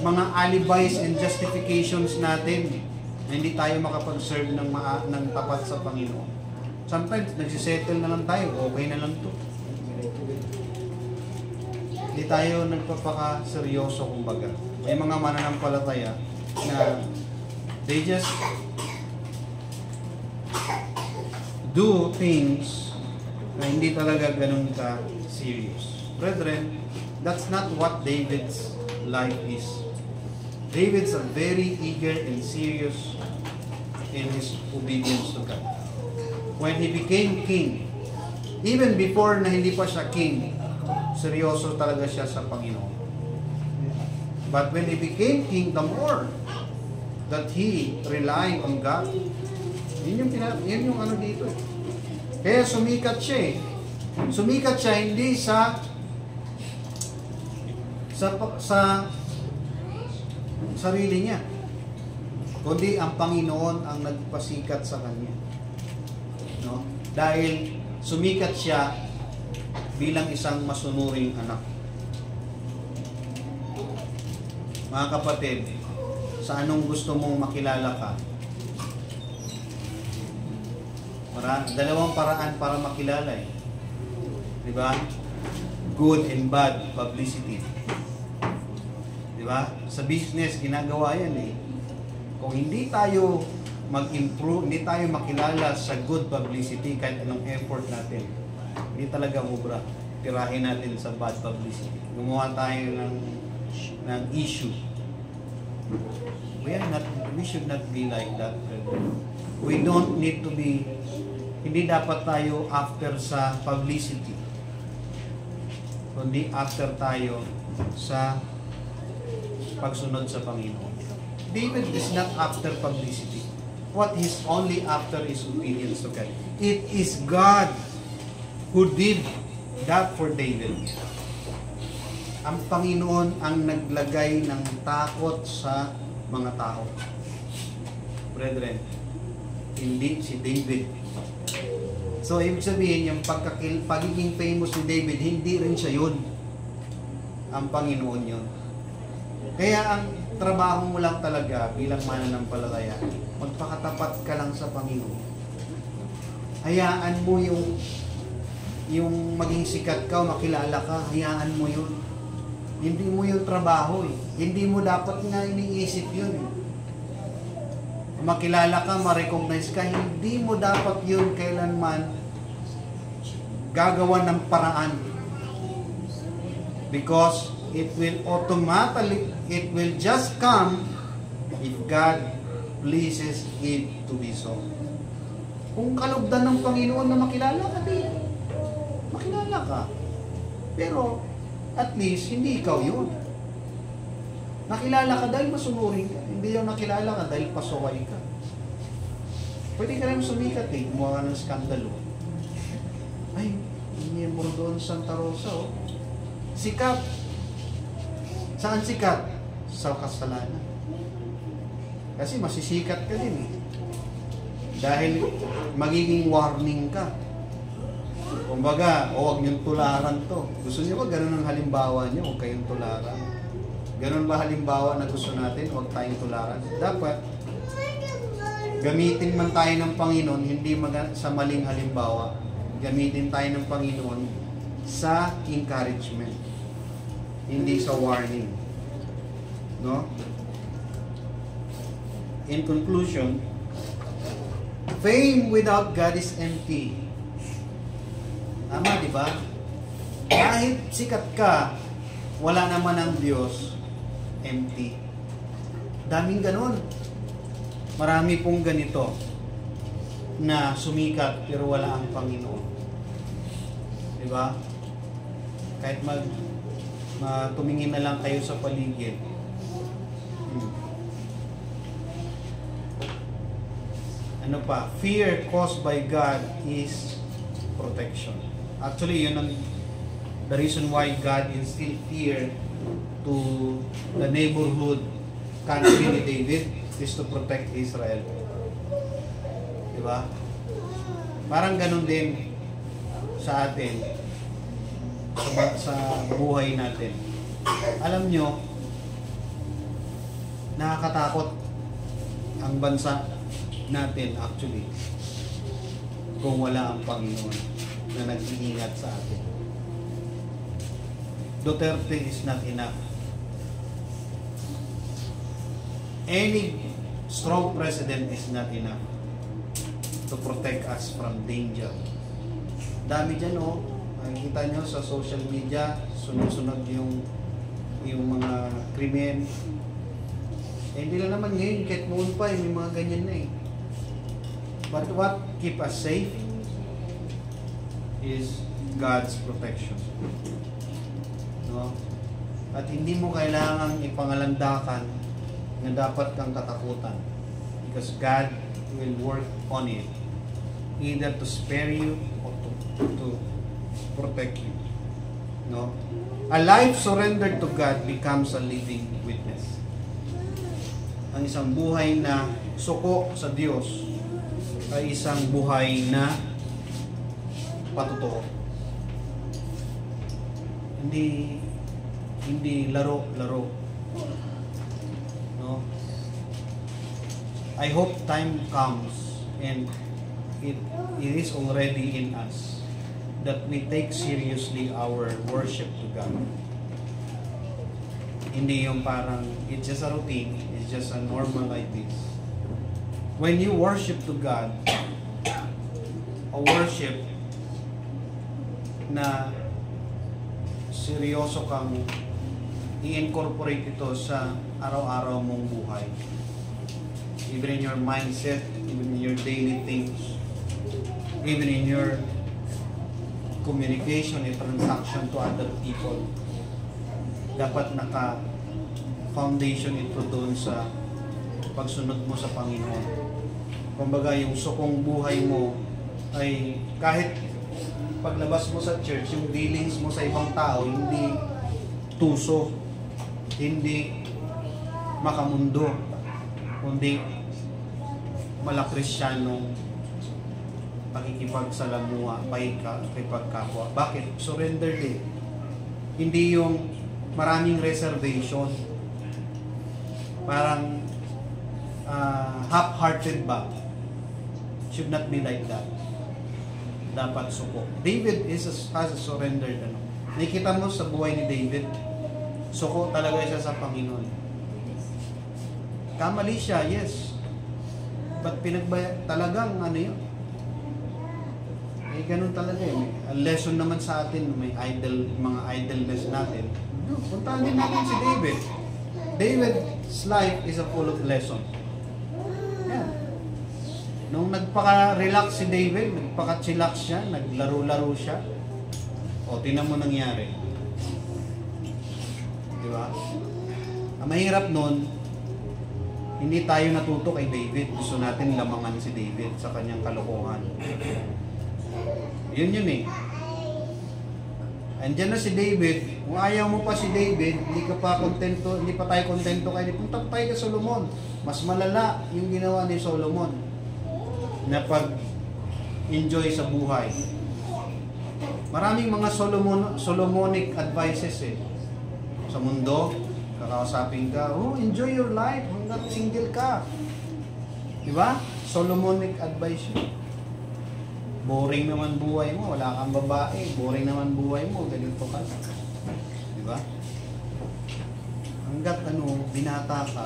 mga alibis and justifications natin na hindi tayo makapag-serve ng tapat sa Panginoon. Sometimes, nagsisettle na lang tayo, okay na lang to. Hindi tayo nagpapaka-seryoso kumbaga. May mga mananampalataya na they just do things na hindi talaga ganun ka serious. Brethren, that's not what David's life is. David's a very eager and serious in his obedience to God. When he became king, even before na hindi pa siya king, seryoso talaga siya sa Panginoon. But when he became king, the more that he relied on God, yun yung ano dito. Kaya sumikat siya eh. Sumikat siya hindi sa sarili niya, kundi ang Panginoon ang nagpasikat sa kanya. No? Dahil sumikat siya bilang isang masunuring anak. Mga kapatid, sa anong gusto mong makilala ka? Dalawang paraan para makilala eh. Diba? Good and bad publicity. Diba? Sa business, ginagawa yan eh. Kung hindi tayo mag-improve, hindi tayo makilala sa good publicity kahit anong effort natin, hindi talaga mubra. Tirahin natin sa bad publicity. Gumawa tayo ng issue. We should not be like that. We don't need to be, hindi dapat tayo after sa publicity, kundi after tayo sa pagsunod sa Panginoon. David is not after publicity. What he's only after is obedience to God. It is God who did that for David. Ang Panginoon ang naglagay ng takot sa mga tao. Brethren, hindi si David. So, ibig sabihin, yung pagiging famous ni David, hindi rin siya yun. Ang Panginoon yun. Kaya ang trabaho mo lang talaga bilang mananampalataya, magpakatapat ka lang sa Panginoon. Hayaan mo yung maging sikat ka, makilala ka, hayaan mo yun. Hindi mo yung trabaho eh. Hindi mo dapat nga iniisip yun eh. Makilala ka, ma-recognize ka, hindi mo dapat yun kailanman gagawa ng paraan. Because it will automatically, it will just come if God pleases it to be so. Kung kalugdan ng Panginoon na makilala ka, makilala ka. Pero, at least, hindi ikaw yun. Nakilala ka dahil masunurin ka. Hindi yung nakilala ka dahil pasaway ka. Pwede ka rin sumikat eh. Gumawa ka ng skandalo. Ay, miyembro doon sa Santa Rosa oh. Sikat. Saan sikat? Sa kasalanan. Kasi masisikat ka din eh. Dahil magiging warning ka. Kumbaga, huwag niyong tularan to. Gusto niyo ba ganun ang halimbawa niyo? Huwag kayong tularan. Ganun ba halimbawa na gusto natin? Huwag tayong tularan. Dapat, gamitin man tayo ng Panginoon, hindi sa maling halimbawa. Gamitin tayo ng Panginoon sa encouragement. Hindi sa warning. No? In conclusion, fame without God is empty. Tama, di ba? Kahit sikat ka, wala naman ang Diyos, empty. Daming ganun. Marami pong ganito na sumikat pero wala ang Panginoon. Di ba? Kahit tumingin na lang kayo sa paligid. Ano pa? Fear caused by God is protection. Actually, yun ang the reason why God instilled fear to the neighborhood country ni David is to protect Israel. Diba? Parang ganun din sa atin, sa buhay natin. Alam nyo, nakakatakot ang bansa natin actually kung wala ang Panginoon na nag-iingat sa atin. Duterte is not enough. Any strong president is not enough to protect us from danger. Dami dyan, oh. Nakikita nyo sa social media, sunod-sunod yung mga krimen. Hindi lang naman ngayon, kahit noon pa, may mga ganyan na eh. But what keep us safe is God's protection. No? At hindi mo kailangang ipangalandakan na dapat kang katakutan. Because God will work on it. Either to spare you or to protect you. No? A life surrendered to God becomes a living witness. Ang isang buhay na suko sa Diyos ay isang buhay na patotoo. Hindi laro-laro. No? I hope time comes and it is already in us that we take seriously our worship to God. Hindi yung parang it's just a routine, it's just a normal like this. When you worship to God, a worship na seryoso kang i-incorporate ito sa araw-araw mong buhay. Even in your mindset, even in your daily things, even in your communication and transaction to other people. Dapat naka-foundation ito doon sa pagsunod mo sa Panginoon. Kumbaga, yung sukong buhay mo ay kahit paglabas mo sa church, yung dealings mo sa ibang tao, hindi tuso, hindi makamundo, kundi malakrisyanong pakikipagsalamuha, pakikipagkapwa. Bakit? Surrender din. Hindi yung maraming reservation. Parang half-hearted ba? Should not be like that. Dapat suko. David has a surrendered. Nakita mo sa buhay ni David, suko talaga siya sa Panginoon. Kamali siya, yes. But talagang yun. Ganun talaga eh. A lesson naman sa atin, may mga idleness natin. Puntahan din natin si David. David's life is a full of lesson. Yan. Nung nagpaka-relax si David, nagpaka-chillax siya, naglaro-laro siya, o tinan mo nangyari. Di ba? Ang mahirap nun, hindi tayo natuto kay David. Gusto natin lamangan si David sa kanyang kalokohan. Yun eh. Andiyan na si David. Kung ayaw mo pa si David, hindi pa tayo kontento kay punta tayo kay Solomon. Mas malala yung ginawa ni Solomon na pag-enjoy sa buhay. Maraming mga Solomonic advices sa mundo. Kakausapin ka, enjoy your life hanggang single ka. Diba? Solomonic advice yun. Boring naman buhay mo, wala kang babae. Boring naman buhay mo, ganito ka. Diba? Hanggat binata ka,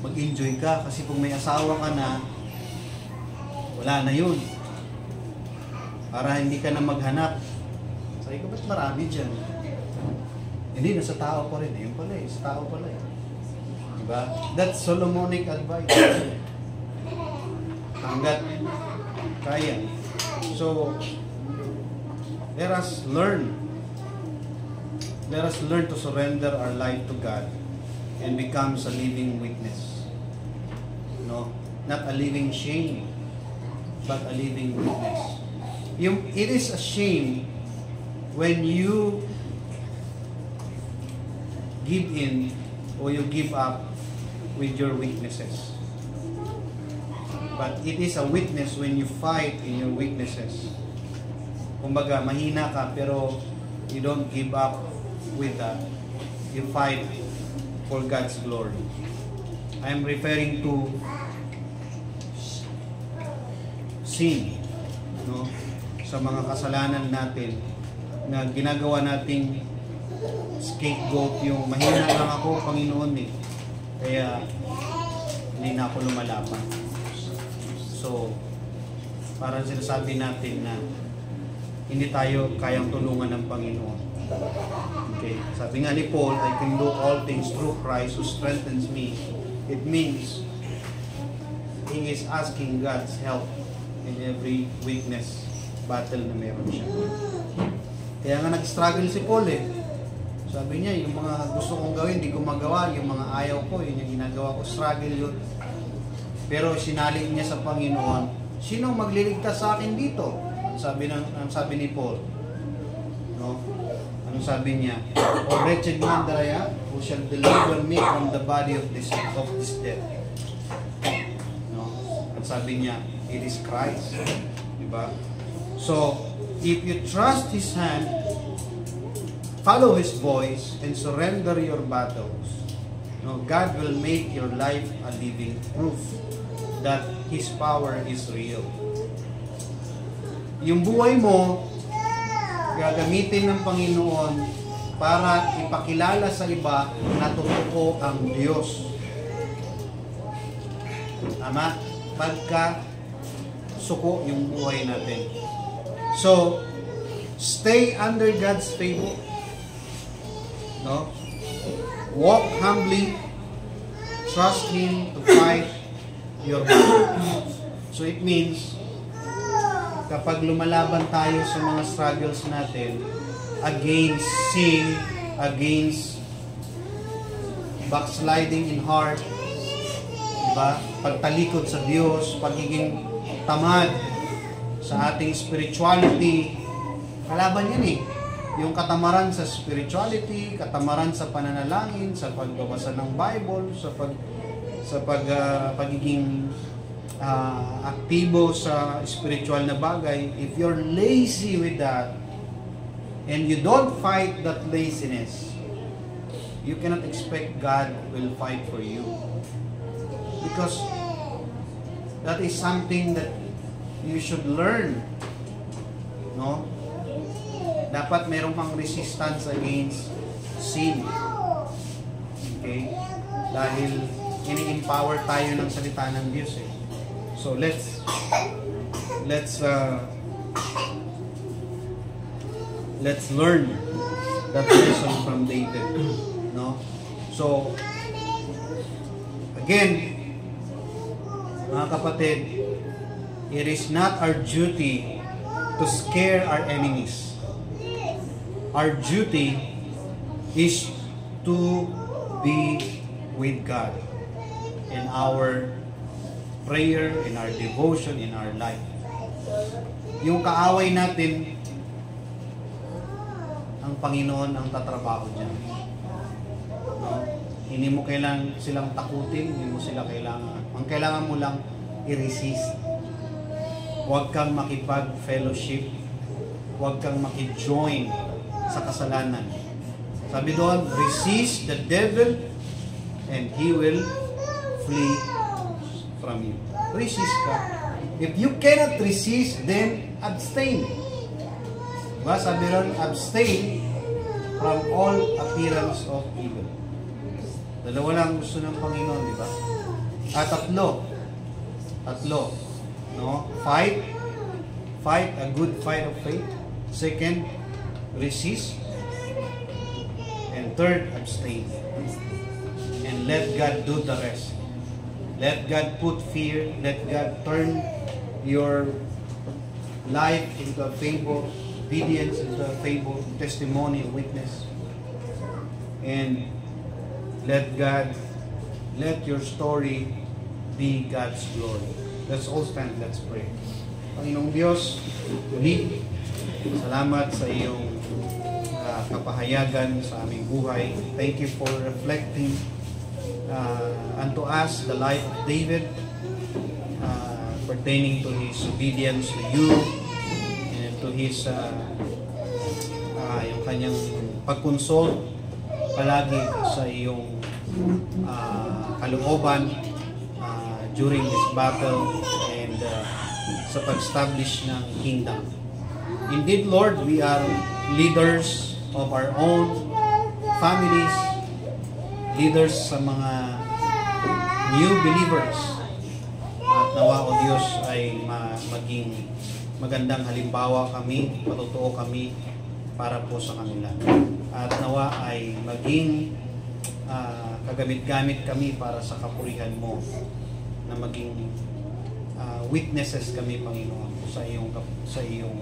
mag-enjoy ka. Kasi kung may asawa ka na, wala na yun. Para hindi ka na maghanap. Sabi ko, ba't marami dyan? Hindi, nasa tao pa rin. Yun pala sa tao pala Diba? That's Solomonic advice. Hanggat kaya. So, let us learn to surrender our life to God and becomes a living witness. No? Not a living shame, but a living witness. It is a shame when you give in or you give up with your weaknesses. But it is a witness when you fight in your weaknesses. Kumbaga, mahina ka pero you don't give up with that. You fight for God's glory. I am referring to sin, no? Sa mga kasalanan natin na ginagawa nating scapegoat, yung mahina lang ako, Panginoon kaya hindi na ako lumalaban. So, parang sinasabi natin na hindi tayo kayang tulungan ng Panginoon. Okay. Sabi nga ni Paul, I can do all things through Christ who strengthens me. It means he is asking God's help in every weakness battle na meron siya. Kaya nga nag-struggle si Paul Sabi niya, yung mga gusto kong gawin, hindi ko magawa. Yung mga ayaw ko, yun yung ginagawa ko. Struggle yun. Pero sinali niya sa Panginoon, sino magliligtas sa akin dito? Ang sabi ni Paul. No? Anong sabi niya? O wretched man that I am, who shall deliver me from the body of this death? No? Ang sabi niya, it is Christ. Diba? So, if you trust His hand, follow His voice, and surrender your battles, God will make your life a living proof that His power is real. Yung buhay mo, gagamitin ng Panginoon para ipakilala sa iba na totoo ang Diyos. Tama? Pagka suko yung buhay natin. So, stay under God's favor. No? Walk humbly, trust Him to fight your battle. So it means, kapag lumalaban tayo sa mga struggles natin, against sin, against backsliding in heart, diba? Pagtalikod sa Diyos, pagiging tamad sa ating spirituality, kalaban yan Yung katamaran sa spirituality, katamaran sa pananalangin, sa pagbabasa ng Bible, sa pagiging aktibo sa spiritual na bagay. If you're lazy with that, and you don't fight that laziness, you cannot expect God will fight for you. Because that is something that you should learn. No? Dapat mayroon pang resistance against sin. Okay? Dahil ini-empower tayo ng salita ng Diyos So let's learn that lesson from David. No? So again, mga kapatid, it is not our duty to scare our enemies. Our duty is to be with God in our prayer, in our devotion, in our life. Yung kaaway natin, ang Panginoon ang tatrabaho dyan. No? Hindi mo kailangan silang takutin, hindi mo sila kailangan. Ang kailangan mo lang i-resist. Huwag kang makipag-fellowship. Huwag kang makijoin sa kasalanan. Sabi doon, resist the devil and he will flee from you. Resist ka. If you cannot resist, then abstain. Diba? Sabi doon, abstain from all appearance of evil. Dalawa lang gusto ng Panginoon, di ba? At tatlo, no? Fight a good fight of faith. Second, resist. And third, abstain. And let God do the rest. Let God put fear. Let God turn your life into a favor, obedience into a favor, testimony, witness. And let your story be God's glory. Let's all stand, let's pray. Panginoong Diyos, muli, salamat sa iyong kapahayagan sa aming buhay. Thank you for reflecting unto us the life of David pertaining to his obedience to you and to his yung kanyang pagkonsol palagi sa iyong kalooban during this battle and sa pag-establish ng kingdom. Indeed, Lord, we are leaders of our own families, leaders sa mga new believers. At nawa, O Diyos, ay maging magandang halimbawa kami, patotoo kami para po sa kanila. At nawa ay maging kagamit-gamit kami para sa kapurihan mo, na maging witnesses kami, Panginoon, sa iyong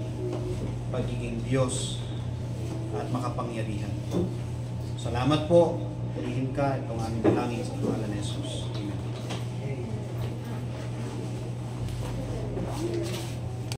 pagiging Diyos at makapangyarihan. Salamat po. Purihin ka itong aming dalangin sa pangalan ni Jesus. Amen.